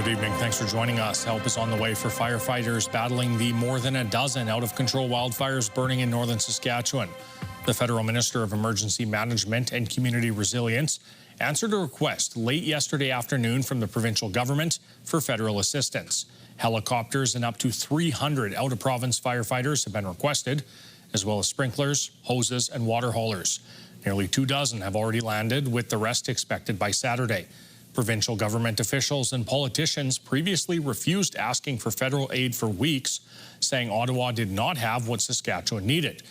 Good evening. Thanks for joining us. Help is on the way for firefighters battling the more than a dozen out-of-control wildfires burning in northern Saskatchewan. The Federal Minister of Emergency Management and Community Resilience answered a request late yesterday afternoon from the provincial government for federal assistance. Helicopters and up to 300 out-of-province firefighters have been requested, as well as sprinklers, hoses, and water haulers. Nearly 24 have already landed, with the rest expected by Saturday. Provincial government officials and politicians previously refused asking for federal aid for weeks, saying Ottawa did not have what Saskatchewan needed.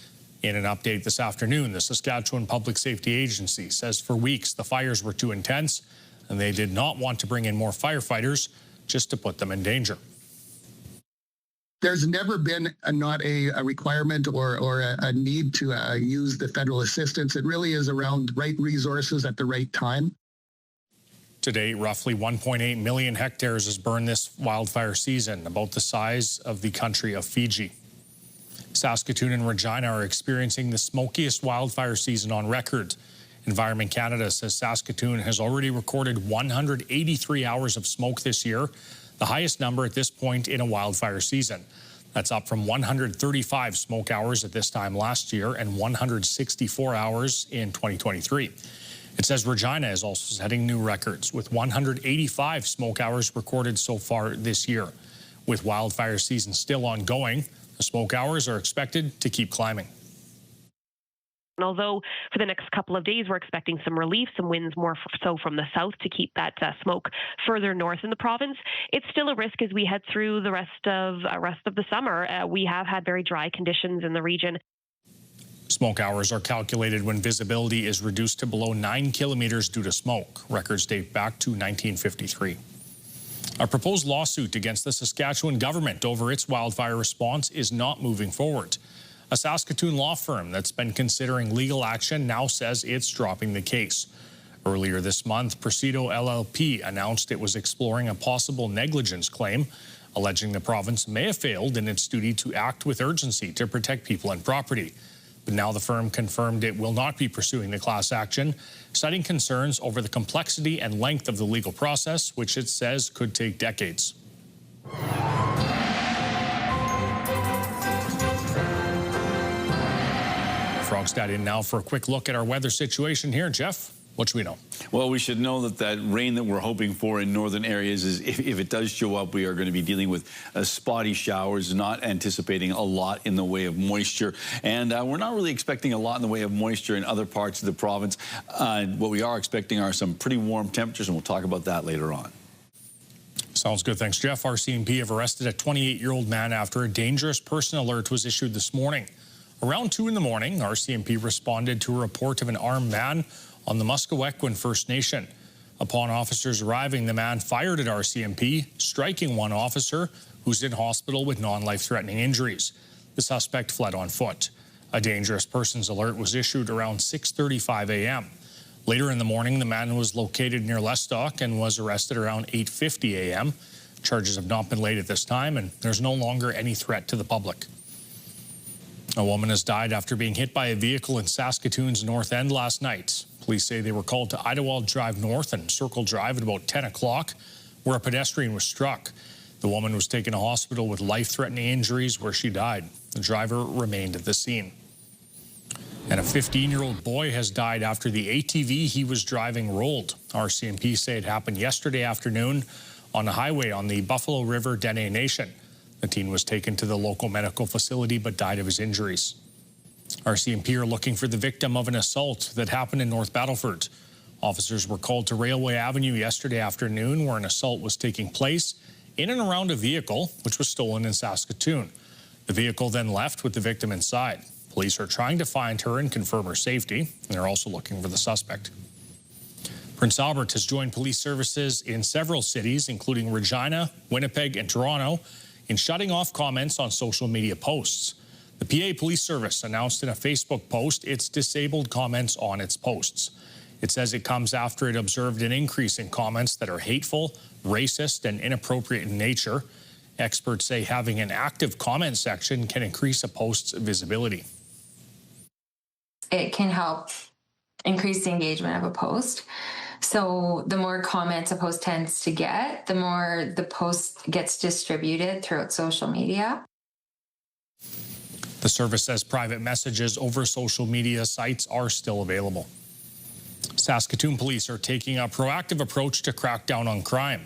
In an update this afternoon, the Saskatchewan Public Safety Agency says for weeks the fires were too intense and they did not want to bring in more firefighters just to put them in danger. There's never been not a requirement or a need to use the federal assistance. It really is around right resources at the right time. To date, roughly 1.8 million hectares has burned this wildfire season, about the size of the country of Fiji. Saskatoon and Regina are experiencing the smokiest wildfire season on record. Environment Canada says Saskatoon has already recorded 183 hours of smoke this year, the highest number at this point in a wildfire season. That's up from 135 smoke hours at this time last year and 164 hours in 2023. It says Regina is also setting new records, with 185 smoke hours recorded so far this year. With wildfire season still ongoing, the smoke hours are expected to keep climbing. Although for the next couple of days we're expecting some relief, some winds more so from the south to keep that smoke further north in the province, it's still a risk as we head through the rest of the summer. We have had very dry conditions in the region. Smoke hours are calculated when visibility is reduced to below 9 kilometers due to smoke. Records date back to 1953. A proposed lawsuit against the Saskatchewan government over its wildfire response is not moving forward. A Saskatoon law firm that's been considering legal action now says it's dropping the case. Earlier this month, Presido LLP announced it was exploring a possible negligence claim, alleging the province may have failed in its duty to act with urgency to protect people and property. But now the firm confirmed it will not be pursuing the class action, citing concerns over the complexity and length of the legal process, which it says could take decades. Frogstad in now for a quick look at our weather situation here. Jeff, what should we know? Well, we should know that rain that we're hoping for in northern areas is, if it does show up, we are going to be dealing with spotty showers, not anticipating a lot in the way of moisture. And we're not really expecting a lot in the way of moisture in other parts of the province. What we are expecting are some pretty warm temperatures, and we'll talk about that later on. Sounds good. Thanks, Jeff. RCMP have arrested a 28-year-old man after a dangerous person alert was issued this morning. Around 2 in the morning, RCMP responded to a report of an armed man on the Musqueam First Nation. Upon officers arriving, the man fired at RCMP, striking one officer who's in hospital with non-life-threatening injuries. The suspect fled on foot. A dangerous persons alert was issued around 6:35 a.m. Later in the morning, the man was located near Lestock and was arrested around 8:50 a.m. Charges have not been laid at this time, and there's no longer any threat to the public. A woman has died after being hit by a vehicle in Saskatoon's North End last night. Police say they were called to Idlewild Drive North and Circle Drive at about 10 o'clock, where a pedestrian was struck. The woman was taken to hospital with life-threatening injuries, where she died. The driver remained at the scene. And a 15-year-old boy has died after the ATV he was driving rolled. RCMP say it happened yesterday afternoon on a highway on the Buffalo River Dene Nation. The teen was taken to the local medical facility but died of his injuries. RCMP are looking for the victim of an assault that happened in North Battleford. Officers were called to Railway Avenue yesterday afternoon, where an assault was taking place in and around a vehicle which was stolen in Saskatoon. The vehicle then left with the victim inside. Police are trying to find her and confirm her safety, and they're also looking for the suspect. Prince Albert has joined police services in several cities, including Regina, Winnipeg, and Toronto, in shutting off comments on social media posts. The PA Police Service announced in a Facebook post it's disabled comments on its posts. It says it comes after it observed an increase in comments that are hateful, racist, and inappropriate in nature. Experts say having an active comment section can increase a post's visibility. It can help increase the engagement of a post. So the more comments a post tends to get, the more the post gets distributed throughout social media. The service says private messages over social media sites are still available. Saskatoon police are taking a proactive approach to crack down on crime.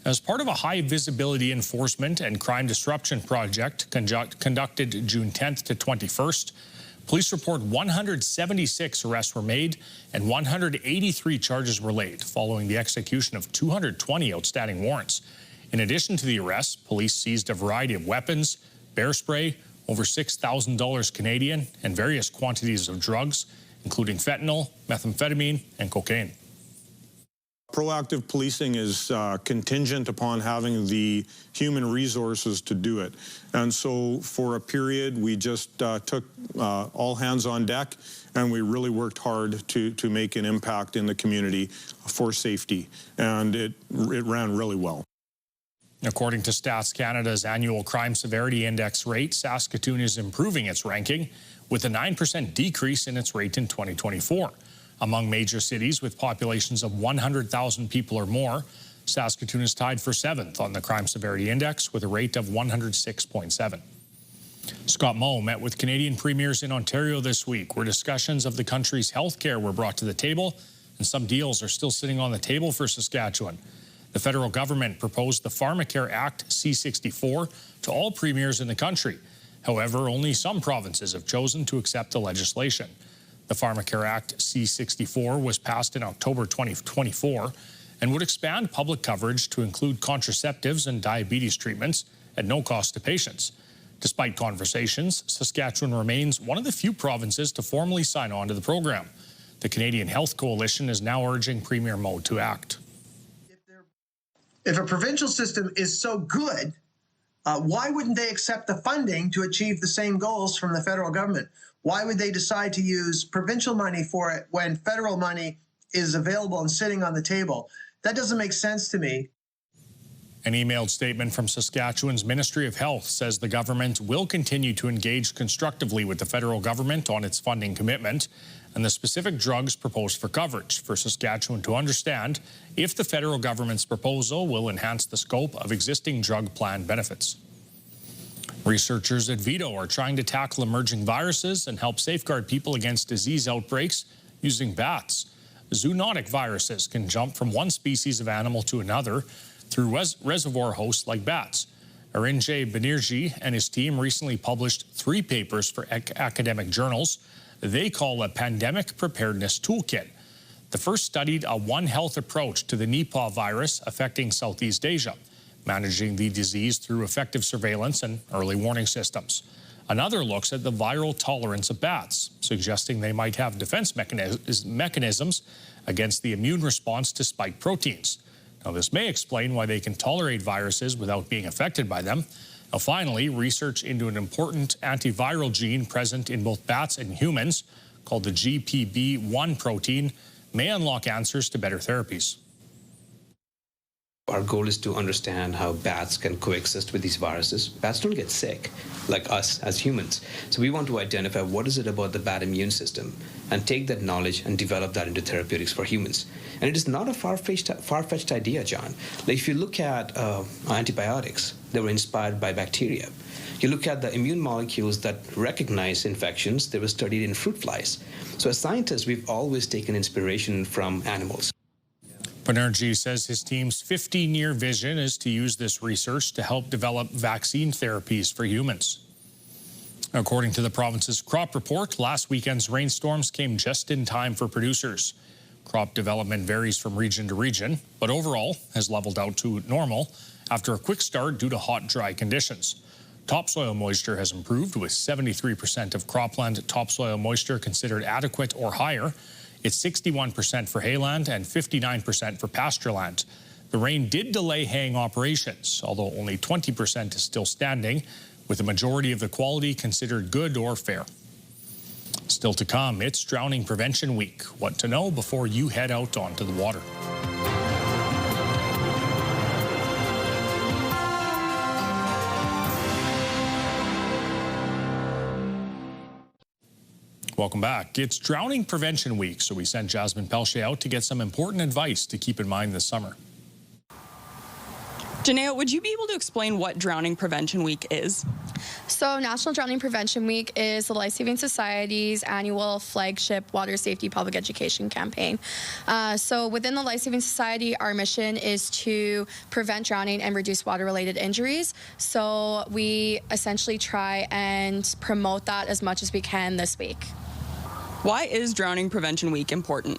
As part of a high-visibility enforcement and crime disruption project conducted June 10th to 21st, police report 176 arrests were made and 183 charges were laid following the execution of 220 outstanding warrants. In addition to the arrests, police seized a variety of weapons, bear spray, over $6,000 Canadian, and various quantities of drugs, including fentanyl, methamphetamine, and cocaine. Proactive policing is contingent upon having the human resources to do it. And so for a period, we just took all hands on deck, and we really worked hard to make an impact in the community for safety. And it ran really well. According to Stats Canada's annual crime severity index rate, Saskatoon is improving its ranking with a 9% decrease in its rate in 2024. Among major cities with populations of 100,000 people or more, Saskatoon is tied for 7th on the crime severity index with a rate of 106.7. Scott Moe met with Canadian premiers in Ontario this week, where discussions of the country's health care were brought to the table, and some deals are still sitting on the table for Saskatchewan. The federal government proposed the Pharmacare Act C-64 to all premiers in the country. However, only some provinces have chosen to accept the legislation. The Pharmacare Act C-64 was passed in October 2024 and would expand public coverage to include contraceptives and diabetes treatments at no cost to patients. Despite conversations, Saskatchewan remains one of the few provinces to formally sign on to the program. The Canadian Health Coalition is now urging Premier Moe to act. If a provincial system is so good, why wouldn't they accept the funding to achieve the same goals from the federal government? Why would they decide to use provincial money for it when federal money is available and sitting on the table? That doesn't make sense to me. An emailed statement from Saskatchewan's Ministry of Health says the government will continue to engage constructively with the federal government on its funding commitment and the specific drugs proposed for coverage for Saskatchewan to understand if the federal government's proposal will enhance the scope of existing drug plan benefits. Researchers at Vito are trying to tackle emerging viruses and help safeguard people against disease outbreaks using bats. Zoonotic viruses can jump from one species of animal to another through reservoir hosts like bats. Arinjay Banerjee and his team recently published 3 papers for academic journals they call a pandemic preparedness toolkit. The first studied a One Health approach to the Nipah virus affecting Southeast Asia, managing the disease through effective surveillance and early warning systems. Another looks at the viral tolerance of bats, suggesting they might have defense mechanisms against the immune response to spike proteins. Now, this may explain why they can tolerate viruses without being affected by them. Now, finally, research into an important antiviral gene present in both bats and humans, called the GPB1 protein, may unlock answers to better therapies. Our goal is to understand how bats can coexist with these viruses. Bats don't get sick like us as humans. So we want to identify what is it about the bat immune system and take that knowledge and develop that into therapeutics for humans. And it is not a far-fetched idea, John. Like if you look at antibiotics, they were inspired by bacteria. You look at the immune molecules that recognize infections, they were studied in fruit flies. So as scientists, we've always taken inspiration from animals. Banerjee says his team's 15-year vision is to use this research to help develop vaccine therapies for humans. According to the province's crop report, last weekend's rainstorms came just in time for producers. Crop development varies from region to region, but overall has leveled out to normal after a quick start due to hot, dry conditions. Topsoil moisture has improved, with 73% of cropland topsoil moisture considered adequate or higher. It's 61% for hayland and 59% for pasture land. The rain did delay haying operations, although only 20% is still standing, with the majority of the quality considered good or fair. Still to come, it's Drowning Prevention Week. What to know before you head out onto the water. Welcome back. It's Drowning Prevention Week, so we sent Jasmine Pelche out to get some important advice to keep in mind this summer. Janelle, would you be able to explain what Drowning Prevention Week is? So National Drowning Prevention Week is the Life Saving Society's annual flagship water safety public education campaign. So within the Life Saving Society, our mission is to prevent drowning and reduce water-related injuries. So we essentially try and promote that as much as we can this week. Why is Drowning Prevention Week important?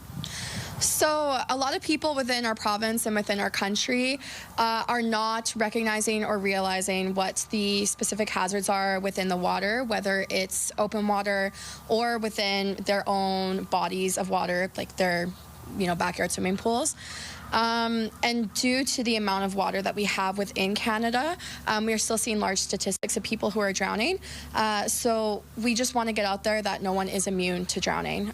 So a lot of people within our province and within our country are not recognizing or realizing what the specific hazards are within the water, whether it's open water or within their own bodies of water, like their backyard swimming pools. And due to the amount of water that we have within Canada, we are still seeing large statistics of people who are drowning. So we just want to get out there that no one is immune to drowning.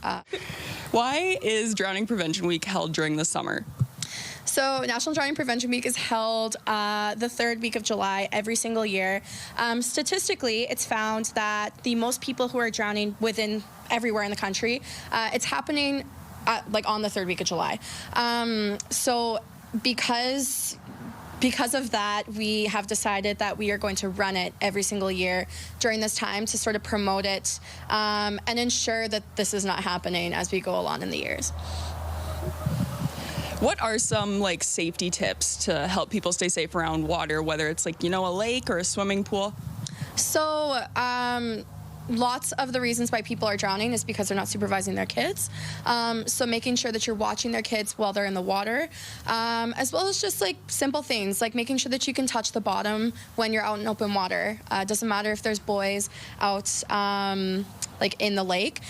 Why is Drowning Prevention Week held during the summer? So National Drowning Prevention Week is held the third week of July every single year. Statistically, it's found that the most people who are drowning within everywhere in the country, it's happening on the third week of July. So because of that, we have decided that we are going to run it every single year during this time to sort of promote it and ensure that this is not happening as we go along in the years. What are some safety tips to help people stay safe around water, whether it's a lake or a swimming pool? So lots of the reasons why people are drowning is because they're not supervising their kids. So making sure that you're watching their kids while they're in the water, as well as just simple things like making sure that you can touch the bottom when you're out in open water. It doesn't matter if there's boys out in the lake.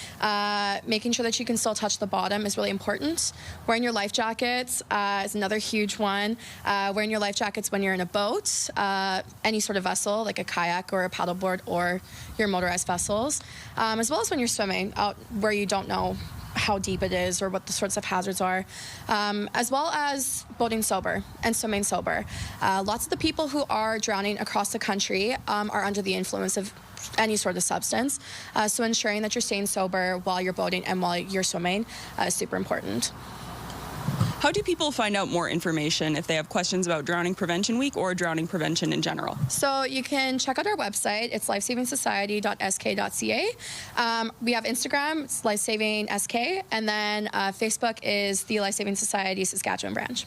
Making sure that you can still touch the bottom is really important. Wearing your life jackets is another huge one. Wearing your life jackets when you're in a boat, any sort of vessel like a kayak or a paddleboard or your motorized vessels, as well as when you're swimming out where you don't know how deep it is or what the sorts of hazards are, as well as boating sober and swimming sober. Lots of the people who are drowning across the country are under the influence of any sort of substance. So ensuring that you're staying sober while you're boating and while you're swimming is super important. How do people find out more information if they have questions about Drowning Prevention Week or drowning prevention in general? So you can check out our website. It's lifesavingsociety.sk.ca. We have Instagram, it's lifesavingsk, and then Facebook is the Life Saving Society Saskatchewan branch.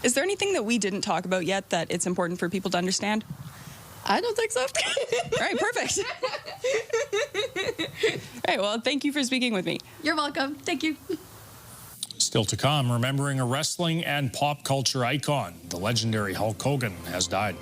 Is there anything that we didn't talk about yet that it's important for people to understand? I don't think so. All right, perfect. All right, well, thank you for speaking with me. You're welcome. Thank you. Still to come, remembering a wrestling and pop culture icon. The legendary Hulk Hogan has died.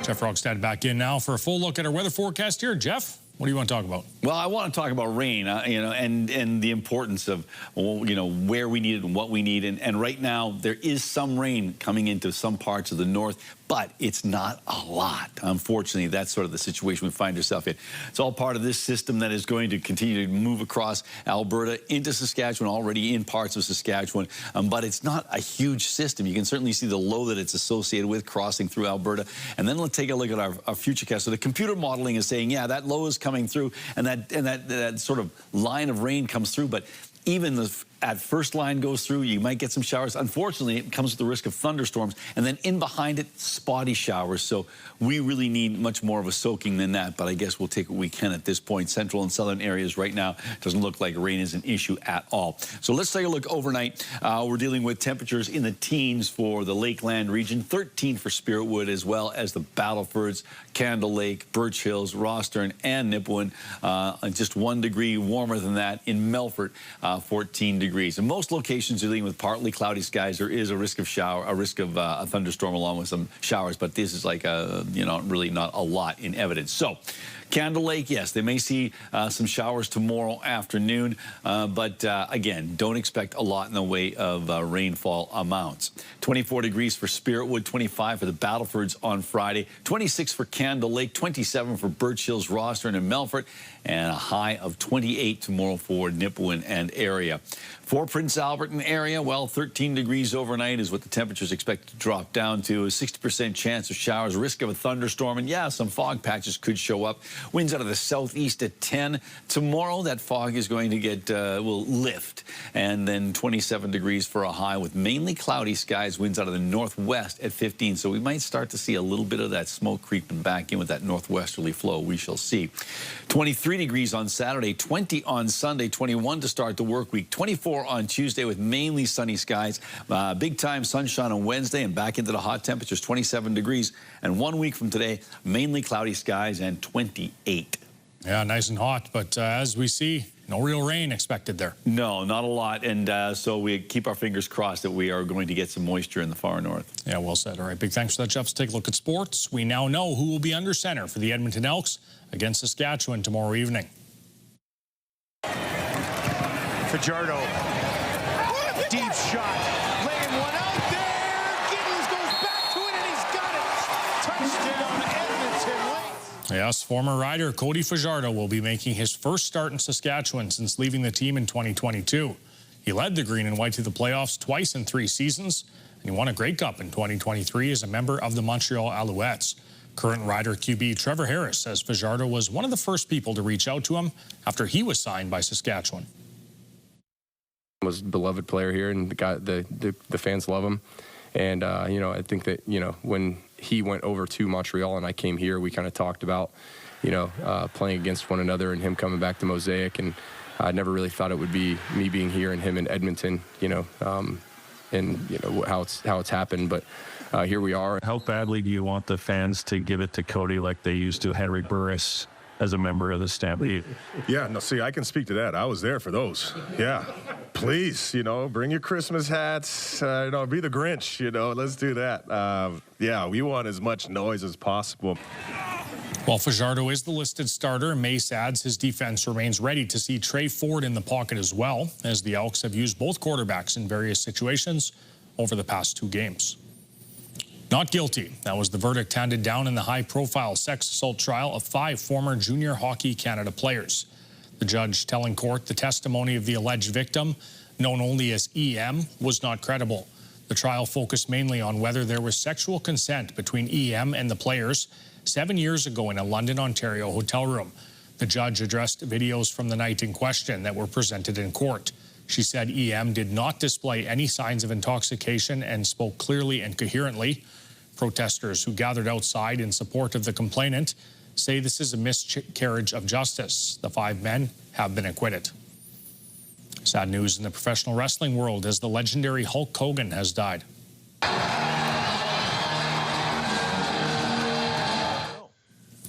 Jeff Rogstad back in now for a full look at our weather forecast here. Jeff, what do you want to talk about? Well, I want to talk about rain, and the importance of, where we need it and what we need. And right now, there is some rain coming into some parts of the north, but it's not a lot. Unfortunately, that's sort of the situation we find ourselves in. It's all part of this system that is going to continue to move across Alberta into Saskatchewan, already in parts of Saskatchewan, but it's not a huge system. You can certainly see the low that it's associated with crossing through Alberta. And then let's take a look at our futurecast. So the computer modeling is saying, yeah, that low is coming through, and that sort of line of rain comes through, but even at first line goes through, you might get some showers. Unfortunately, it comes with the risk of thunderstorms, and then in behind it, spotty showers. So we really need much more of a soaking than that, but I guess we'll take what we can at this point. Central and southern areas right now, doesn't look like rain is an issue at all. So let's take a look overnight. We're dealing with temperatures in the teens for the Lakeland region, 13 for Spiritwood, as well as the Battlefords, Candle Lake, Birch Hills, Rostern, and Nipawin. Just 1 degree warmer than that in Melfort, 14 degrees. In most locations, you're dealing with partly cloudy skies. There is a risk of a thunderstorm along with some showers, but this is really not a lot in evidence. So Candle Lake, yes, they may see some showers tomorrow afternoon, but again, don't expect a lot in the way of rainfall amounts. 24 degrees for Spiritwood, 25 for the Battlefords on Friday, 26 for Candle Lake, 27 for Birch Hills, Rosthern, and Melfort, and a high of 28 tomorrow for Nipawin and area. For Prince Albert and area, well, 13 degrees overnight is what the temperatures expect to drop down to. A 60% chance of showers, risk of a thunderstorm, and yeah, some fog patches could show up. Winds out of the southeast at 10. Tomorrow, that fog is going to get, will lift. And then 27 degrees for a high with mainly cloudy skies, winds out of the northwest at 15. So we might start to see a little bit of that smoke creeping back in with that northwesterly flow. We shall see. 23 degrees on Saturday, 20 on Sunday, 21 to start the work week, 24 on Tuesday with mainly sunny skies. Big time sunshine on Wednesday and back into the hot temperatures, 27 degrees. And 1 week from today, mainly cloudy skies and 28. Yeah, nice and hot, but as we see, no real rain expected there. No, not a lot, and so we keep our fingers crossed that we are going to get some moisture in the far north. Yeah, well said. All right, big thanks for that, Jeff. Let's take a look at sports. We now know who will be under center for the Edmonton Elks against Saskatchewan tomorrow evening. Fajardo, deep shot, laying one out there. Giddens goes back to it, and he's got it. Touchdown, Edmonton late. Yes, former Rider Cody Fajardo will be making his first start in Saskatchewan since leaving the team in 2022. He led the Green and White to the playoffs twice in 3 seasons, and he won a Grey Cup in 2023 as a member of the Montreal Alouettes. Current Rider QB Trevor Harris says Fajardo was one of the first people to reach out to him after he was signed by Saskatchewan. Was a beloved player here, and the fans love him. And you know, I think that, you know, when he went over to Montreal and I came here, we kind of talked about, you know, playing against one another and him coming back to Mosaic. And I never really thought it would be me being here and him in Edmonton, you know, and you know how it's happened. But here we are. How badly do you want the fans to give it to Cody like they used to Henry Burris as a member of the Stampede? Yeah, no, see, I can speak to that. I was there for those. Yeah. Please, you know, bring your Christmas hats, you know, be the Grinch, you know, let's do that. Yeah, we want as much noise as possible. While Fajardo is the listed starter, Mace adds his defense remains ready to see Trey Ford in the pocket as well, as the Elks have used both quarterbacks in various situations over the past 2 games. Not guilty. That was the verdict handed down in the high-profile sex assault trial of 5 former Junior Hockey Canada players. The judge telling court the testimony of the alleged victim, known only as EM, was not credible. The trial focused mainly on whether there was sexual consent between EM and the players 7 years ago in a London, Ontario hotel room. The judge addressed videos from the night in question that were presented in court. She said EM did not display any signs of intoxication and spoke clearly and coherently. Protesters who gathered outside in support of the complainant say this is a miscarriage of justice. The 5 men have been acquitted. Sad news in the professional wrestling world as the legendary Hulk Hogan has died.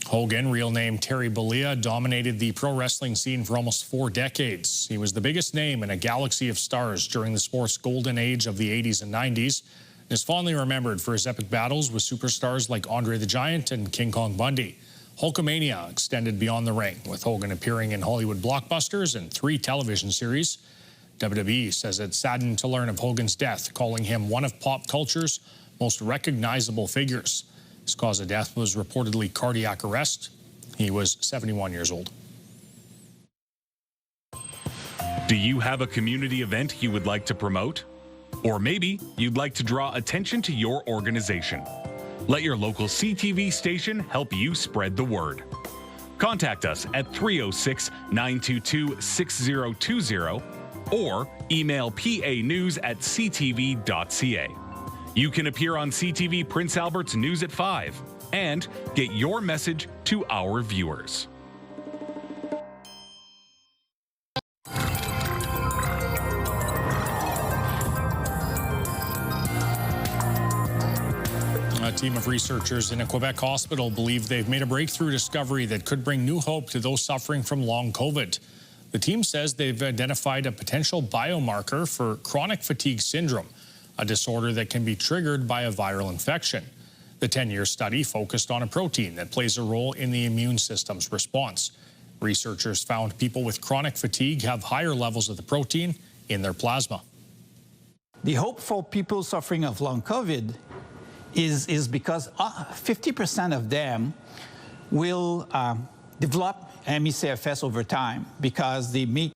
Hogan, real name Terry Bollea, dominated the pro wrestling scene for almost 4 decades. He was the biggest name in a galaxy of stars during the sport's golden age of the 80s and 90s. And is fondly remembered for his epic battles with superstars like Andre the Giant and King Kong Bundy. Hulkamania extended beyond the ring, with Hogan appearing in Hollywood blockbusters and 3 television series. WWE says it's saddened to learn of Hogan's death, calling him one of pop culture's most recognizable figures. His cause of death was reportedly cardiac arrest. He was 71 years old. Do you have a community event you would like to promote? Or maybe you'd like to draw attention to your organization. Let your local CTV station help you spread the word. Contact us at 306-922-6020 or email panews@ctv.ca. You can appear on CTV Prince Albert's News at 5 and get your message to our viewers. A team of researchers in a Quebec hospital believe they've made a breakthrough discovery that could bring new hope to those suffering from long COVID. The team says they've identified a potential biomarker for chronic fatigue syndrome, a disorder that can be triggered by a viral infection. The 10-year study focused on a protein that plays a role in the immune system's response. Researchers found people with chronic fatigue have higher levels of the protein in their plasma. The hope for people suffering of long COVID is because 50% of them will develop ME/CFS over time because they meet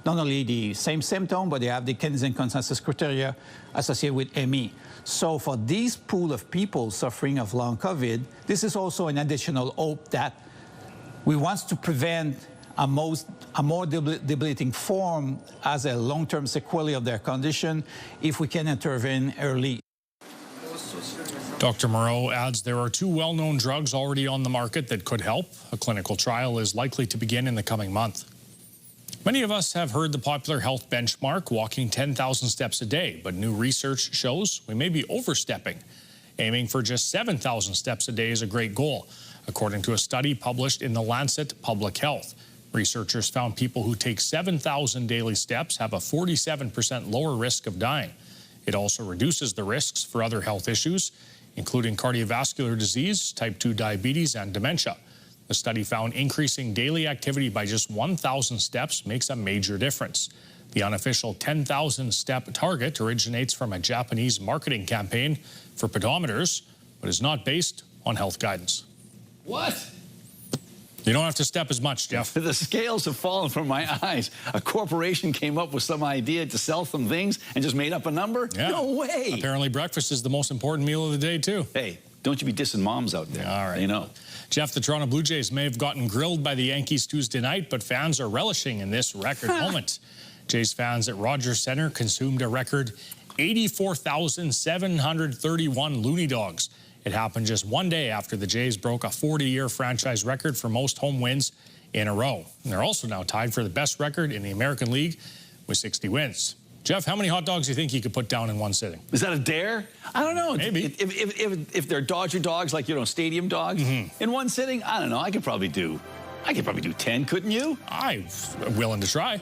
not only the same symptom, but they have the Keynesian consensus criteria associated with ME. So for this pool of people suffering of long COVID, this is also an additional hope that we want to prevent a more debilitating form as a long-term sequelae of their condition if we can intervene early. Dr. Moreau adds there are 2 well-known drugs already on the market that could help. A clinical trial is likely to begin in the coming month. Many of us have heard the popular health benchmark, walking 10,000 steps a day, but new research shows we may be overstepping. Aiming for just 7,000 steps a day is a great goal, according to a study published in The Lancet Public Health. Researchers found people who take 7,000 daily steps have a 47% lower risk of dying. It also reduces the risks for other health issues, including cardiovascular disease, type 2 diabetes, and dementia. The study found increasing daily activity by just 1,000 steps makes a major difference. The unofficial 10,000 step target originates from a Japanese marketing campaign for pedometers, but is not based on health guidance. What? You don't have to step as much, Jeff. The scales have fallen from my eyes. A corporation came up with some idea to sell some things and just made up a number? Yeah. No way. Apparently breakfast is the most important meal of the day, too. Hey, don't you be dissing moms out there. All right. You know. Jeff, the Toronto Blue Jays may have gotten grilled by the Yankees Tuesday night, but fans are relishing in this record moment. Jays fans at Rogers Centre consumed a record 84,731 loony dogs. It happened just one day after the Jays broke a 40-year franchise record for most home wins in a row. And they're also now tied for the best record in the American League with 60 wins. Jeff, how many hot dogs do you think you could put down in one sitting? Is that a dare? I don't know. Maybe. If they're Dodger dogs, like, stadium dogs, in one sitting, I don't know. I could probably do 10, couldn't you? I'm willing to try.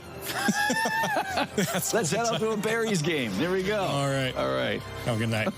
Let's head up to a Berries game. There we go. All right. All right. Have a good night.